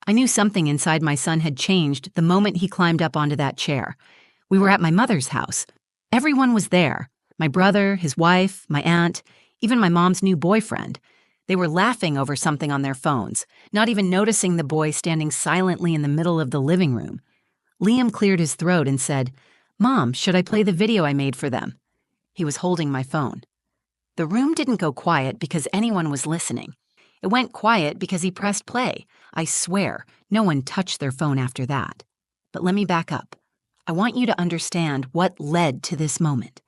I knew something inside my son had changed the moment he climbed up onto that chair. We were at my mother's house. Everyone was there. My brother, his wife, my aunt, even my mom's new boyfriend. They were laughing over something on their phones, not even noticing the boy standing silently in the middle of the living room. Liam cleared his throat and said, "Mom, should I play the video I made for them?" He was holding my phone. The room didn't go quiet because anyone was listening. It went quiet because he pressed play. I swear, no one touched their phone after that. But let me back up. I want you to understand what led to this moment.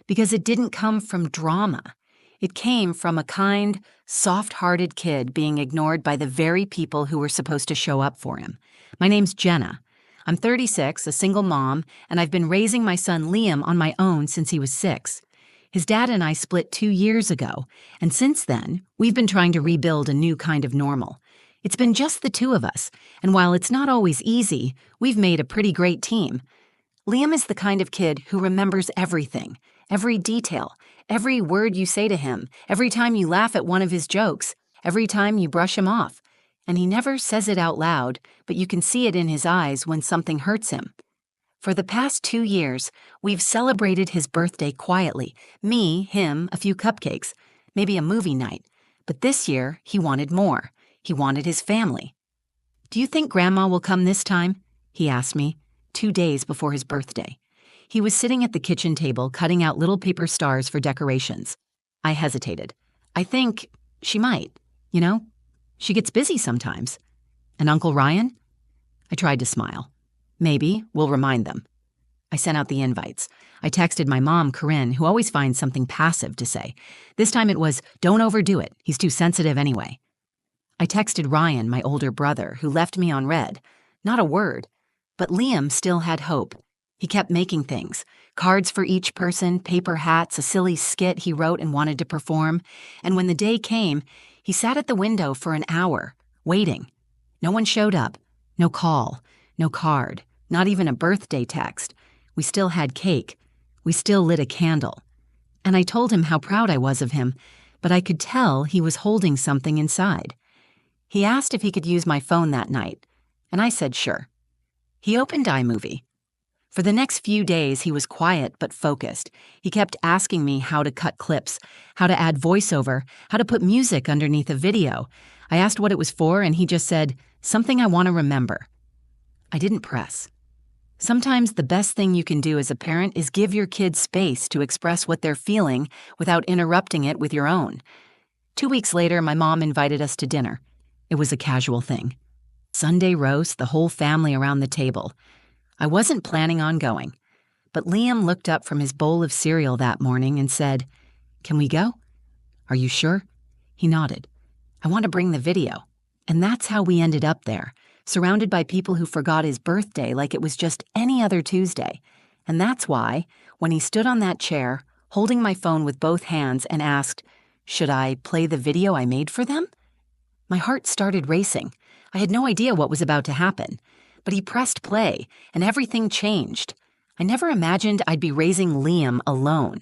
Because it didn't come from drama. It came from a kind, soft-hearted kid being ignored by the very people who were supposed to show up for him. My name's Jenna. I'm 36, a single mom, and I've been raising my son Liam on my own since he was 6. His dad and I split 2 years ago, and since then, we've been trying to rebuild a new kind of normal. It's been just the two of us, and while it's not always easy, we've made a pretty great team. Liam is the kind of kid who remembers everything, every detail, every word you say to him, every time you laugh at one of his jokes, every time you brush him off. And he never says it out loud, but you can see it in his eyes when something hurts him. For the past 2 years, we've celebrated his birthday quietly. Me, him, a few cupcakes, maybe a movie night. But this year, he wanted more. He wanted his family. "Do you think Grandma will come this time?" he asked me, 2 days before his birthday. He was sitting at the kitchen table cutting out little paper stars for decorations. I hesitated. "I think she might. You know, she gets busy sometimes." "And Uncle Ryan?" I tried to smile. "Maybe. We'll remind them." I sent out the invites. I texted my mom, Corinne, who always finds something passive to say. This time it was, "Don't overdo it. He's too sensitive anyway." I texted Ryan, my older brother, who left me on red. Not a word. But Liam still had hope. He kept making things. Cards for each person, paper hats, a silly skit he wrote and wanted to perform. And when the day came, he sat at the window for an hour, waiting. No one showed up. No call. No card. Not even a birthday text. We still had cake. We still lit a candle. And I told him how proud I was of him, but I could tell he was holding something inside. He asked if he could use my phone that night, and I said sure. He opened iMovie. For the next few days, he was quiet but focused. He kept asking me how to cut clips, how to add voiceover, how to put music underneath a video. I asked what it was for, and he just said, "Something I want to remember." I didn't press. Sometimes the best thing you can do as a parent is give your kids space to express what they're feeling without interrupting it with your own. 2 weeks later, my mom invited us to dinner. It was a casual thing. Sunday roast, the whole family around the table. I wasn't planning on going, but Liam looked up from his bowl of cereal that morning and said, "Can we go?" "Are you sure?" He nodded. "I want to bring the video." And that's how we ended up there, surrounded by people who forgot his birthday like it was just any other Tuesday. And that's why, when he stood on that chair, holding my phone with both hands and asked, "Should I play the video I made for them?" My heart started racing. I had no idea what was about to happen. But he pressed play, and everything changed. I never imagined I'd be raising Liam alone.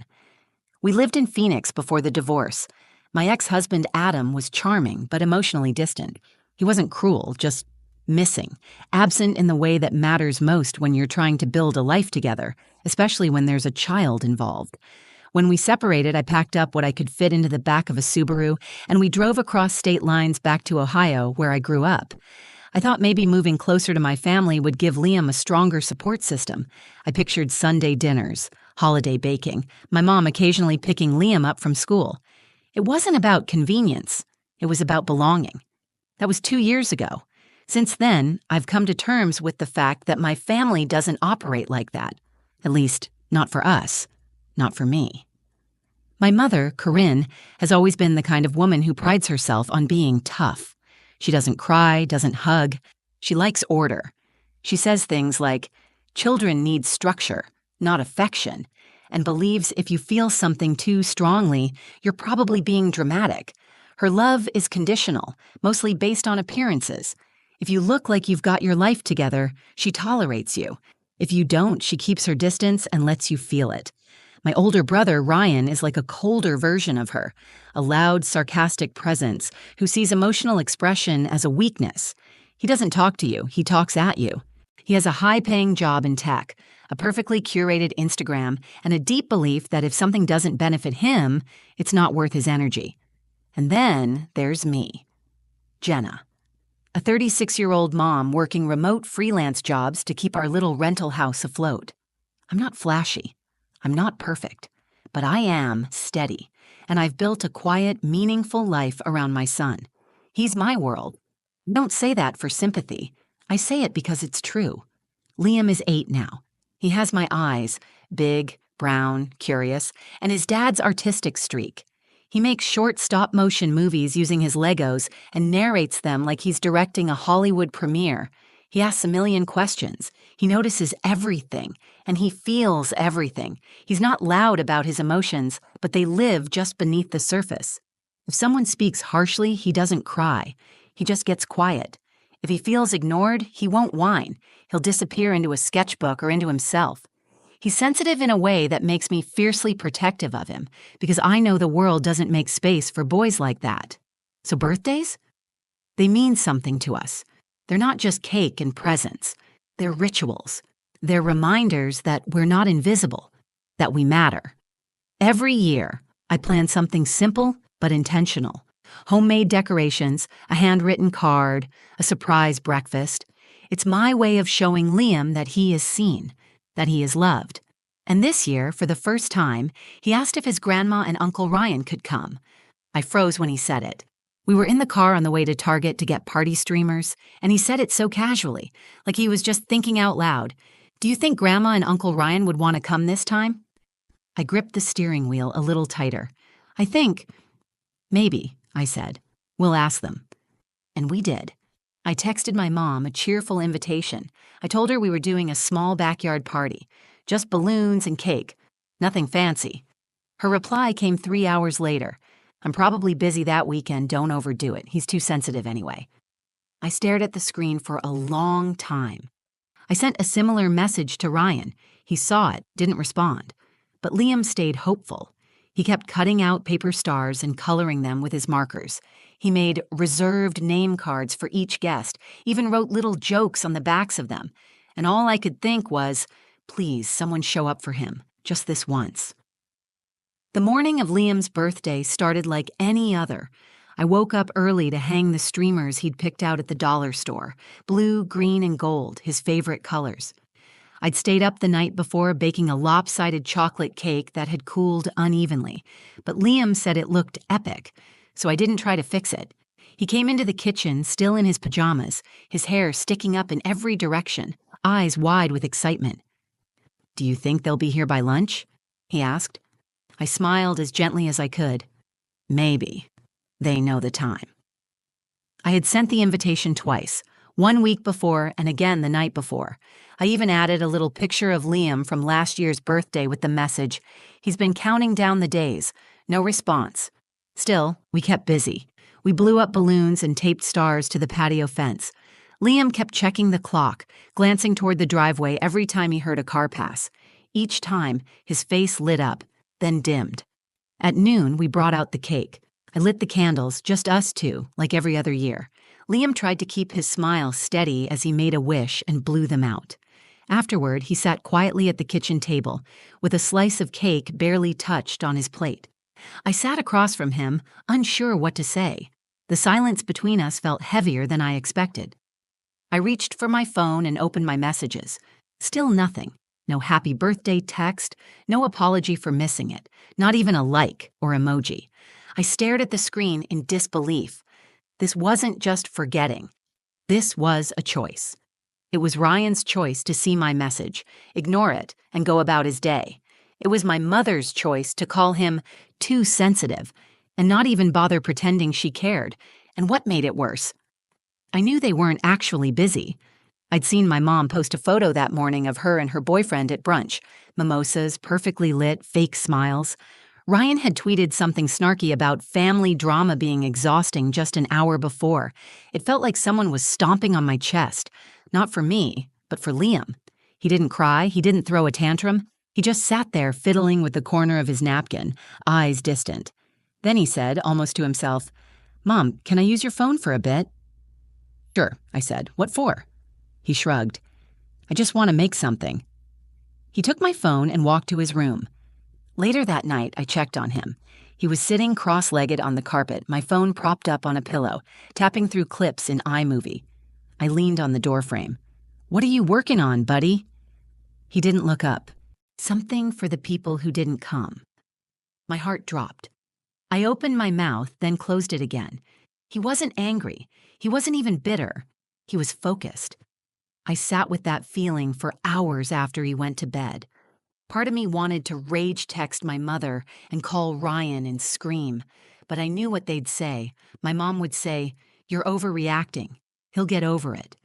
We lived in Phoenix before the divorce. My ex-husband, Adam, was charming but emotionally distant. He wasn't cruel, just missing, absent in the way that matters most when you're trying to build a life together, especially when there's a child involved. When we separated, I packed up what I could fit into the back of a Subaru, and we drove across state lines back to Ohio, where I grew up. I thought maybe moving closer to my family would give Liam a stronger support system. I pictured Sunday dinners, holiday baking, my mom occasionally picking Liam up from school. It wasn't about convenience. It was about belonging. That was 2 years ago. Since then, I've come to terms with the fact that my family doesn't operate like that. At least, not for us. Not for me. My mother, Corinne, has always been the kind of woman who prides herself on being tough. She doesn't cry, doesn't hug. She likes order. She says things like, "Children need structure, not affection," and believes if you feel something too strongly, you're probably being dramatic. Her love is conditional, mostly based on appearances. If you look like you've got your life together, she tolerates you. If you don't, she keeps her distance and lets you feel it. My older brother, Ryan, is like a colder version of her, a loud, sarcastic presence who sees emotional expression as a weakness. He doesn't talk to you, he talks at you. He has a high-paying job in tech, a perfectly curated Instagram, and a deep belief that if something doesn't benefit him, it's not worth his energy. And then there's me, Jenna, a 36-year-old mom working remote freelance jobs to keep our little rental house afloat. I'm not flashy. I'm not perfect. But I am steady, and I've built a quiet, meaningful life around my son. He's my world. I don't say that for sympathy. I say it because it's true. Liam is 8 now. He has my eyes, big, brown, curious, and his dad's artistic streak. He makes short stop-motion movies using his Legos and narrates them like he's directing a Hollywood premiere. He asks a million questions. He notices everything, and he feels everything. He's not loud about his emotions, but they live just beneath the surface. If someone speaks harshly, he doesn't cry. He just gets quiet. If he feels ignored, he won't whine. He'll disappear into a sketchbook or into himself. He's sensitive in a way that makes me fiercely protective of him, because I know the world doesn't make space for boys like that. So birthdays? They mean something to us. They're not just cake and presents. They're rituals. They're reminders that we're not invisible, that we matter. Every year, I plan something simple but intentional. Homemade decorations, a handwritten card, a surprise breakfast. It's my way of showing Liam that he is seen, that he is loved. And this year, for the first time, he asked if his grandma and Uncle Ryan could come. I froze when he said it. We were in the car on the way to Target to get party streamers, and he said it so casually, like he was just thinking out loud. Do you think Grandma and Uncle Ryan would want to come this time? I gripped the steering wheel a little tighter. Maybe, I said. We'll ask them. And we did. I texted my mom a cheerful invitation. I told her we were doing a small backyard party. Just balloons and cake. Nothing fancy. Her reply came 3 hours later. I'm probably busy that weekend, don't overdo it. He's too sensitive anyway. I stared at the screen for a long time. I sent a similar message to Ryan. He saw it, didn't respond. But Liam stayed hopeful. He kept cutting out paper stars and coloring them with his markers. He made reserved name cards for each guest, even wrote little jokes on the backs of them. And all I could think was, please, someone show up for him, just this once. The morning of Liam's birthday started like any other. I woke up early to hang the streamers he'd picked out at the dollar store, blue, green, and gold, his favorite colors. I'd stayed up the night before baking a lopsided chocolate cake that had cooled unevenly, but Liam said it looked epic, so I didn't try to fix it. He came into the kitchen, still in his pajamas, his hair sticking up in every direction, eyes wide with excitement. Do you think they'll be here by lunch? He asked. I smiled as gently as I could. Maybe. They know the time. I had sent the invitation twice, 1 week before and again the night before. I even added a little picture of Liam from last year's birthday with the message, he's been counting down the days. No response. Still, we kept busy. We blew up balloons and taped stars to the patio fence. Liam kept checking the clock, glancing toward the driveway every time he heard a car pass. Each time, his face lit up, then dimmed. At noon, we brought out the cake. I lit the candles, just us two, like every other year. Liam tried to keep his smile steady as he made a wish and blew them out. Afterward, he sat quietly at the kitchen table, with a slice of cake barely touched on his plate. I sat across from him, unsure what to say. The silence between us felt heavier than I expected. I reached for my phone and opened my messages. Still nothing. No happy birthday text, no apology for missing it, not even a like or emoji. I stared at the screen in disbelief. This wasn't just forgetting. This was a choice. It was Ryan's choice to see my message, ignore it, and go about his day. It was my mother's choice to call him too sensitive and not even bother pretending she cared. And what made it worse? I knew they weren't actually busy. I'd seen my mom post a photo that morning of her and her boyfriend at brunch. Mimosas, perfectly lit, fake smiles. Ryan had tweeted something snarky about family drama being exhausting just an hour before. It felt like someone was stomping on my chest. Not for me, but for Liam. He didn't cry, he didn't throw a tantrum. He just sat there fiddling with the corner of his napkin, eyes distant. Then he said, almost to himself, "Mom, can I use your phone for a bit?" Sure, I said. What for? He shrugged. I just want to make something. He took my phone and walked to his room. Later that night, I checked on him. He was sitting cross-legged on the carpet, my phone propped up on a pillow, tapping through clips in iMovie. I leaned on the doorframe. What are you working on, buddy? He didn't look up. Something for the people who didn't come. My heart dropped. I opened my mouth, then closed it again. He wasn't angry. He wasn't even bitter. He was focused. I sat with that feeling for hours after he went to bed. Part of me wanted to rage text my mother and call Ryan and scream, but I knew what they'd say. My mom would say, "You're overreacting. He'll get over it."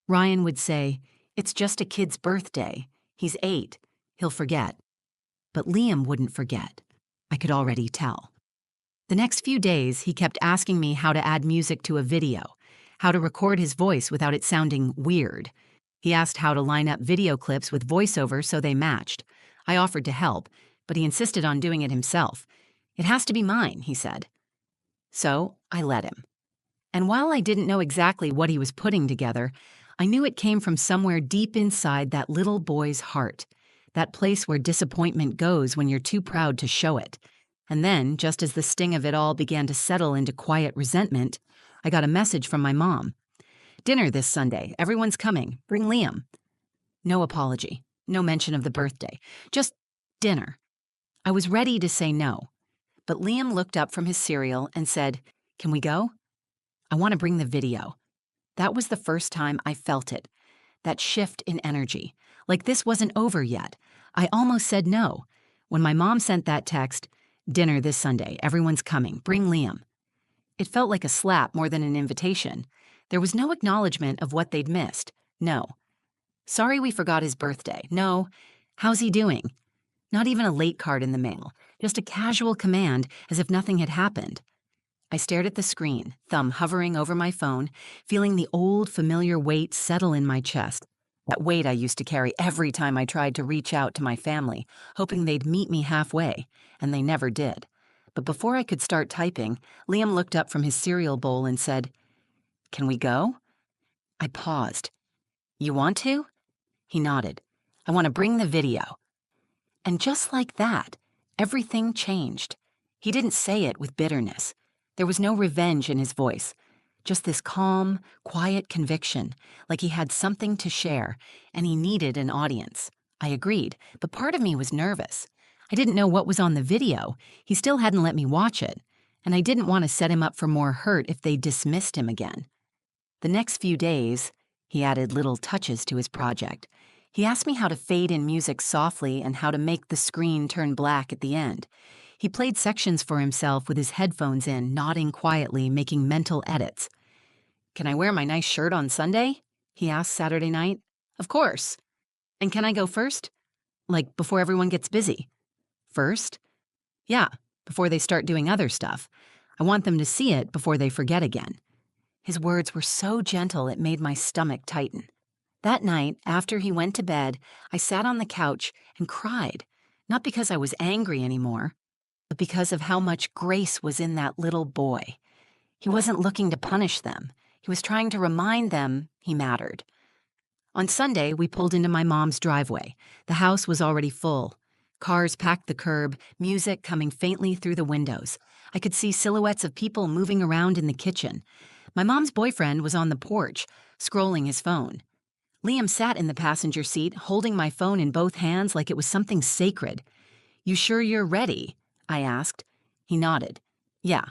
Ryan would say, "It's just a kid's birthday. He's 8. He'll forget." But Liam wouldn't forget. I could already tell. The next few days, he kept asking me how to add music to a video, how to record his voice without it sounding weird. He asked how to line up video clips with voiceover so they matched. I offered to help, but he insisted on doing it himself. It has to be mine, he said. So I let him. And while I didn't know exactly what he was putting together, I knew it came from somewhere deep inside that little boy's heart, that place where disappointment goes when you're too proud to show it. And then, just as the sting of it all began to settle into quiet resentment, I got a message from my mom. "Dinner this Sunday. Everyone's coming. Bring Liam." No apology. No mention of the birthday. Just dinner. I was ready to say no. But Liam looked up from his cereal and said, "Can we go? I want to bring the video." That was the first time I felt it. That shift in energy. Like this wasn't over yet. I almost said no. When my mom sent that text, "Dinner this Sunday. Everyone's coming. Bring Liam." It felt like a slap more than an invitation. There was no acknowledgement of what they'd missed. No. "Sorry we forgot his birthday." No. "How's he doing?" Not even a late card in the mail. Just a casual command as if nothing had happened. I stared at the screen, thumb hovering over my phone, feeling the old, familiar weight settle in my chest. That weight I used to carry every time I tried to reach out to my family, hoping they'd meet me halfway, and they never did. But before I could start typing, Liam looked up from his cereal bowl and said, "Can we go?" I paused. "You want to?" He nodded. "I want to bring the video." And just like that, everything changed. He didn't say it with bitterness. There was no revenge in his voice. Just this calm, quiet conviction, like he had something to share, and he needed an audience. I agreed, but part of me was nervous. I didn't know what was on the video. He still hadn't let me watch it, and I didn't want to set him up for more hurt if they dismissed him again. The next few days, he added little touches to his project. He asked me how to fade in music softly and how to make the screen turn black at the end. He played sections for himself with his headphones in, nodding quietly, making mental edits. "Can I wear my nice shirt on Sunday?" he asked Saturday night. "Of course." "And can I go first? Like, before everyone gets busy?" "First?" "Yeah, before they start doing other stuff. I want them to see it before they forget again." His words were so gentle it made my stomach tighten. That night, after he went to bed, I sat on the couch and cried, not because I was angry anymore, but because of how much grace was in that little boy. He wasn't looking to punish them. He was trying to remind them he mattered. On Sunday, we pulled into my mom's driveway. The house was already full. Cars packed the curb, music coming faintly through the windows. I could see silhouettes of people moving around in the kitchen. My mom's boyfriend was on the porch, scrolling his phone. Liam sat in the passenger seat, holding my phone in both hands like it was something sacred. "You sure you're ready?" I asked. He nodded. "Yeah."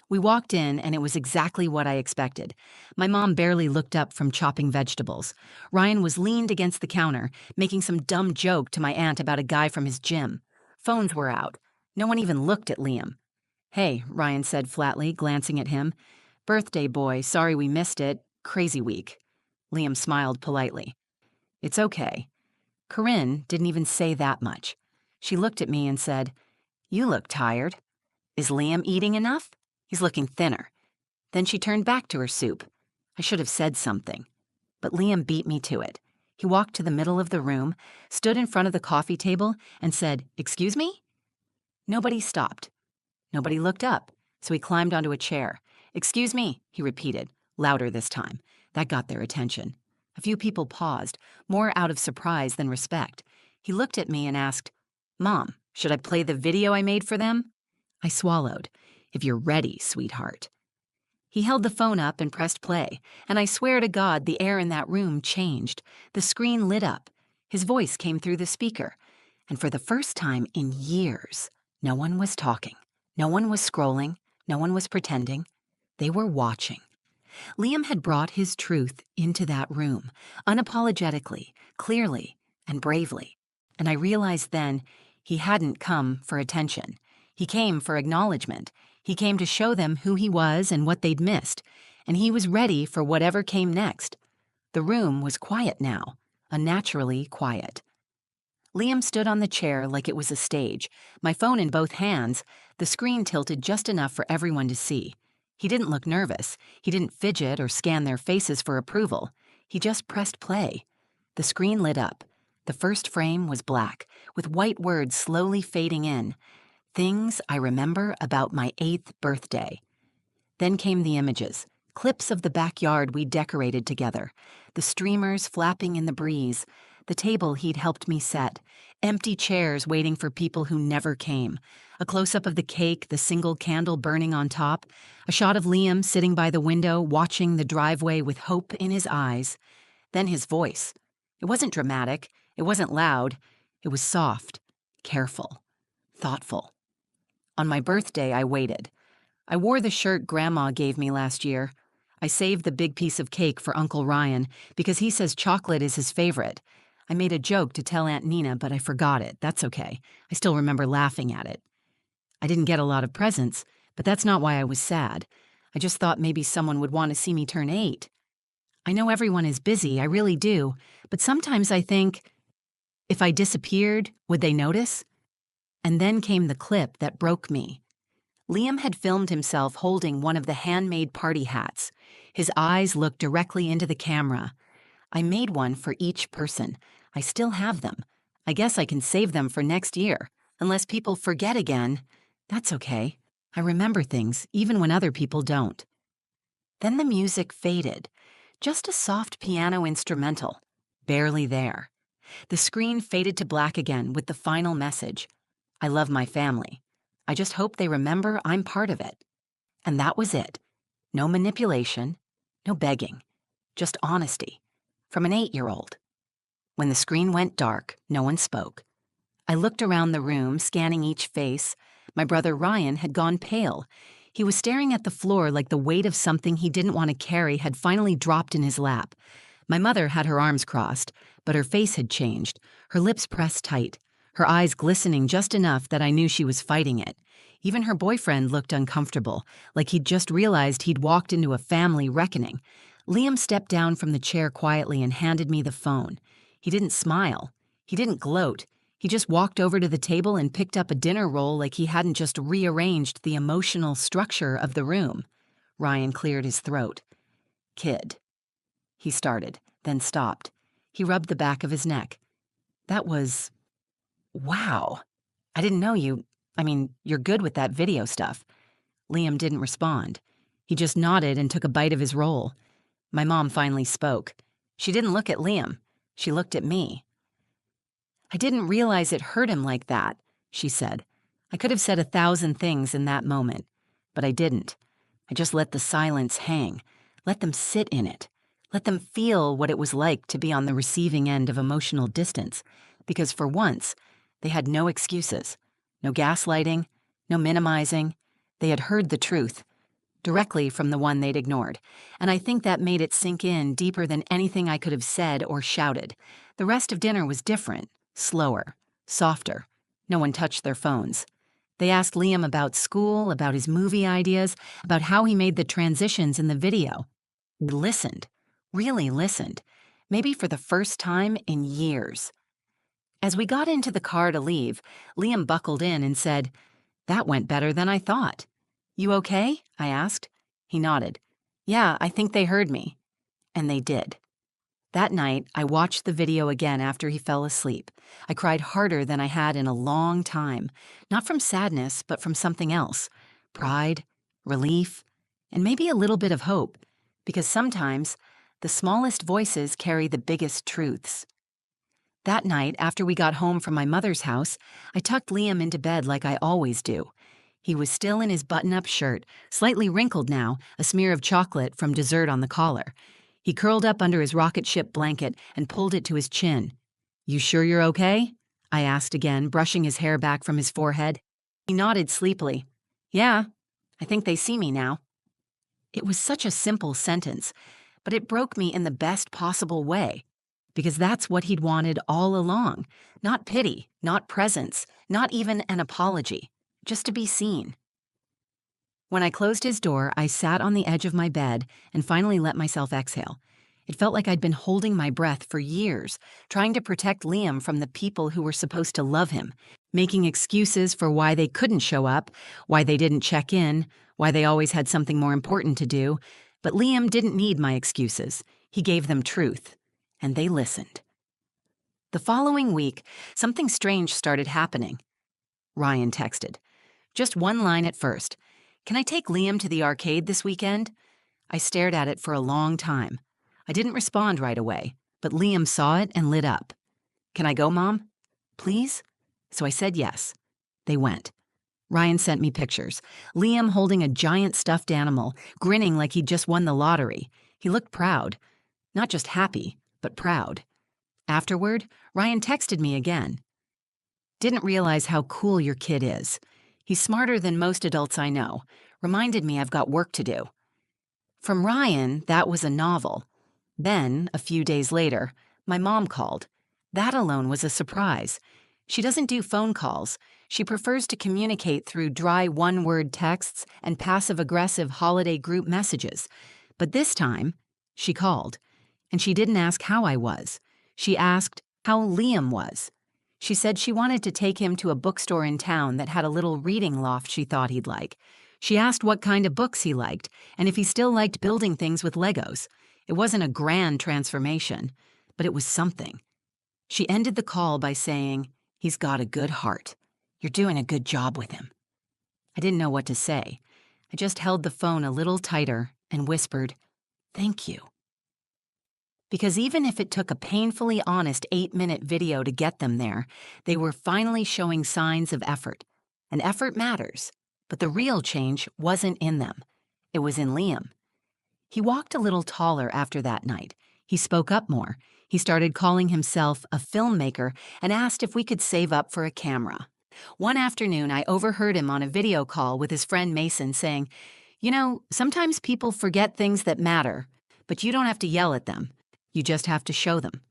We walked in, and it was exactly what I expected. My mom barely looked up from chopping vegetables. Ryan was leaned against the counter, making some dumb joke to my aunt about a guy from his gym. Phones were out. No one even looked at Liam. "Hey," Ryan said flatly, glancing at him. "Birthday boy, sorry we missed it. Crazy week." Liam smiled politely. "It's okay." Corinne didn't even say that much. She looked at me and said, "You look tired. Is Liam eating enough? He's looking thinner." Then she turned back to her soup. I should have said something. But Liam beat me to it. He walked to the middle of the room, stood in front of the coffee table, and said, "Excuse me?" Nobody stopped. Nobody looked up, so he climbed onto a chair. "Excuse me," he repeated, louder this time. That got their attention. A few people paused, more out of surprise than respect. He looked at me and asked, "Mom, should I play the video I made for them?" I swallowed. "If you're ready, sweetheart." He held the phone up and pressed play, and I swear to God the air in that room changed. The screen lit up. His voice came through the speaker. And for the first time in years, no one was talking. No one was scrolling. No one was pretending. They were watching. Liam had brought his truth into that room, unapologetically, clearly, and bravely. And I realized then he hadn't come for attention. He came for acknowledgement. He came to show them who he was and what they'd missed. And he was ready for whatever came next. The room was quiet now, unnaturally quiet. Liam stood on the chair like it was a stage, my phone in both hands, the screen tilted just enough for everyone to see. He didn't look nervous. He didn't fidget or scan their faces for approval. He just pressed play. The screen lit up. The first frame was black, with white words slowly fading in. Things I remember about my 8th birthday. Then came the images, clips of the backyard we decorated together, the streamers flapping in the breeze, the table he'd helped me set, empty chairs waiting for people who never came, a close-up of the cake, the single candle burning on top, a shot of Liam sitting by the window watching the driveway with hope in his eyes. Then his voice. It wasn't dramatic, it wasn't loud, it was soft, careful, thoughtful. On my birthday, I waited. I wore the shirt Grandma gave me last year. I saved the big piece of cake for Uncle Ryan because he says chocolate is his favorite. I made a joke to tell Aunt Nina, but I forgot it. That's okay. I still remember laughing at it. I didn't get a lot of presents, but that's not why I was sad. I just thought maybe someone would want to see me turn 8. I know everyone is busy, I really do, but sometimes I think, if I disappeared, would they notice? And then came the clip that broke me. Liam had filmed himself holding one of the handmade party hats. His eyes looked directly into the camera. I made one for each person. I still have them. I guess I can save them for next year. Unless people forget again. That's okay. I remember things, even when other people don't. Then the music faded. Just a soft piano instrumental. Barely there. The screen faded to black again with the final message. I love my family. I just hope they remember I'm part of it. And that was it. No manipulation, no begging, just honesty. From an 8-year-old. When the screen went dark, no one spoke. I looked around the room, scanning each face. My brother Ryan had gone pale. He was staring at the floor like the weight of something he didn't want to carry had finally dropped in his lap. My mother had her arms crossed, but her face had changed, her lips pressed tight, her eyes glistening just enough that I knew she was fighting it. Even her boyfriend looked uncomfortable, like he'd just realized he'd walked into a family reckoning. Liam stepped down from the chair quietly and handed me the phone. He didn't smile. He didn't gloat. He just walked over to the table and picked up a dinner roll like he hadn't just rearranged the emotional structure of the room. Ryan cleared his throat. "Kid," he started, then stopped. He rubbed the back of his neck. "That was... wow. I didn't know you're good with that video stuff." Liam didn't respond. He just nodded and took a bite of his roll. My mom finally spoke. She didn't look at Liam. She looked at me. "I didn't realize it hurt him like that," she said. I could have said 1,000 things in that moment, but I didn't. I just let the silence hang, let them sit in it, let them feel what it was like to be on the receiving end of emotional distance, because for once, they had no excuses, no gaslighting, no minimizing. They had heard the truth, directly from the one they'd ignored, and I think that made it sink in deeper than anything I could have said or shouted. The rest of dinner was different, slower, softer. No one touched their phones. They asked Liam about school, about his movie ideas, about how he made the transitions in the video. He listened, really listened, maybe for the first time in years. As we got into the car to leave, Liam buckled in and said, "That went better than I thought." "You okay?" I asked. He nodded. "Yeah, I think they heard me." And they did. That night, I watched the video again after he fell asleep. I cried harder than I had in a long time, not from sadness, but from something else. Pride, relief, and maybe a little bit of hope. Because sometimes the smallest voices carry the biggest truths. That night, after we got home from my mother's house, I tucked Liam into bed like I always do. He was still in his button-up shirt, slightly wrinkled now, a smear of chocolate from dessert on the collar. He curled up under his rocket ship blanket and pulled it to his chin. "You sure you're okay?" I asked again, brushing his hair back from his forehead. He nodded sleepily. "Yeah, I think they see me now." It was such a simple sentence, but it broke me in the best possible way. Because that's what he'd wanted all along. Not pity, not presence, not even an apology. Just to be seen. When I closed his door, I sat on the edge of my bed and finally let myself exhale. It felt like I'd been holding my breath for years, trying to protect Liam from the people who were supposed to love him, making excuses for why they couldn't show up, why they didn't check in, why they always had something more important to do. But Liam didn't need my excuses. He gave them truth. And they listened. The following week, something strange started happening. Ryan texted. Just one line at first. "Can I take Liam to the arcade this weekend?" I stared at it for a long time. I didn't respond right away, but Liam saw it and lit up. "Can I go, Mom? Please?" So I said yes. They went. Ryan sent me pictures. Liam holding a giant stuffed animal, grinning like he'd just won the lottery. He looked proud. Not just happy, but proud. Afterward, Ryan texted me again. "Didn't realize how cool your kid is. He's smarter than most adults I know. Reminded me I've got work to do." From Ryan, that was a novel. Then, a few days later, my mom called. That alone was a surprise. She doesn't do phone calls. She prefers to communicate through dry one-word texts and passive-aggressive holiday group messages. But this time, she called. And she didn't ask how I was. She asked how Liam was. She said she wanted to take him to a bookstore in town that had a little reading loft she thought he'd like. She asked what kind of books he liked, and if he still liked building things with Legos. It wasn't a grand transformation, but it was something. She ended the call by saying, "He's got a good heart. You're doing a good job with him." I didn't know what to say. I just held the phone a little tighter and whispered, "Thank you." Because even if it took a painfully honest 8-minute video to get them there, they were finally showing signs of effort. And effort matters, but the real change wasn't in them. It was in Liam. He walked a little taller after that night. He spoke up more. He started calling himself a filmmaker and asked if we could save up for a camera. One afternoon, I overheard him on a video call with his friend Mason saying, "You know, sometimes people forget things that matter, but you don't have to yell at them. You just have to show them."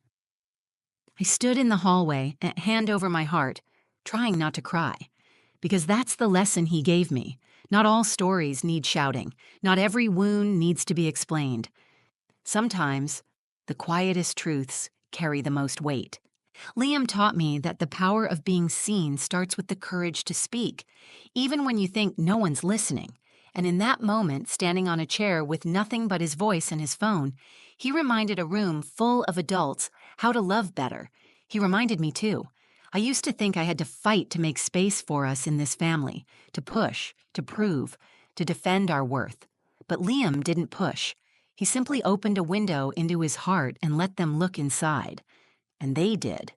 I stood in the hallway, a hand over my heart, trying not to cry. Because that's the lesson he gave me. Not all stories need shouting. Not every wound needs to be explained. Sometimes, the quietest truths carry the most weight. Liam taught me that the power of being seen starts with the courage to speak, even when you think no one's listening. And in that moment, standing on a chair with nothing but his voice and his phone, he reminded a room full of adults how to love better. He reminded me too. I used to think I had to fight to make space for us in this family, to push, to prove, to defend our worth. But Liam didn't push. He simply opened a window into his heart and let them look inside. And they did.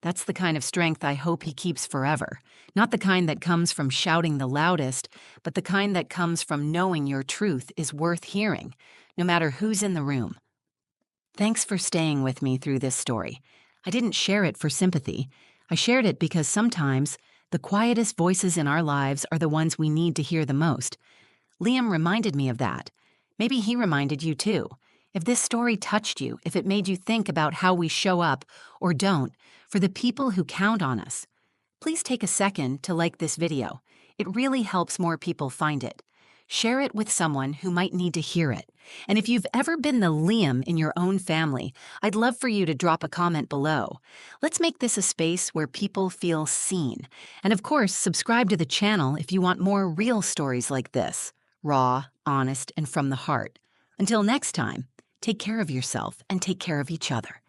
That's the kind of strength I hope he keeps forever. Not the kind that comes from shouting the loudest, but the kind that comes from knowing your truth is worth hearing, no matter who's in the room. Thanks for staying with me through this story. I didn't share it for sympathy. I shared it because sometimes the quietest voices in our lives are the ones we need to hear the most. Liam reminded me of that. Maybe he reminded you too. If this story touched you, if it made you think about how we show up, or don't, for the people who count on us, please take a second to like this video. It really helps more people find it. Share it with someone who might need to hear it. And if you've ever been the Liam in your own family, I'd love for you to drop a comment below. Let's make this a space where people feel seen. And of course, subscribe to the channel if you want more real stories like this. Raw, honest, and from the heart. Until next time, take care of yourself and take care of each other.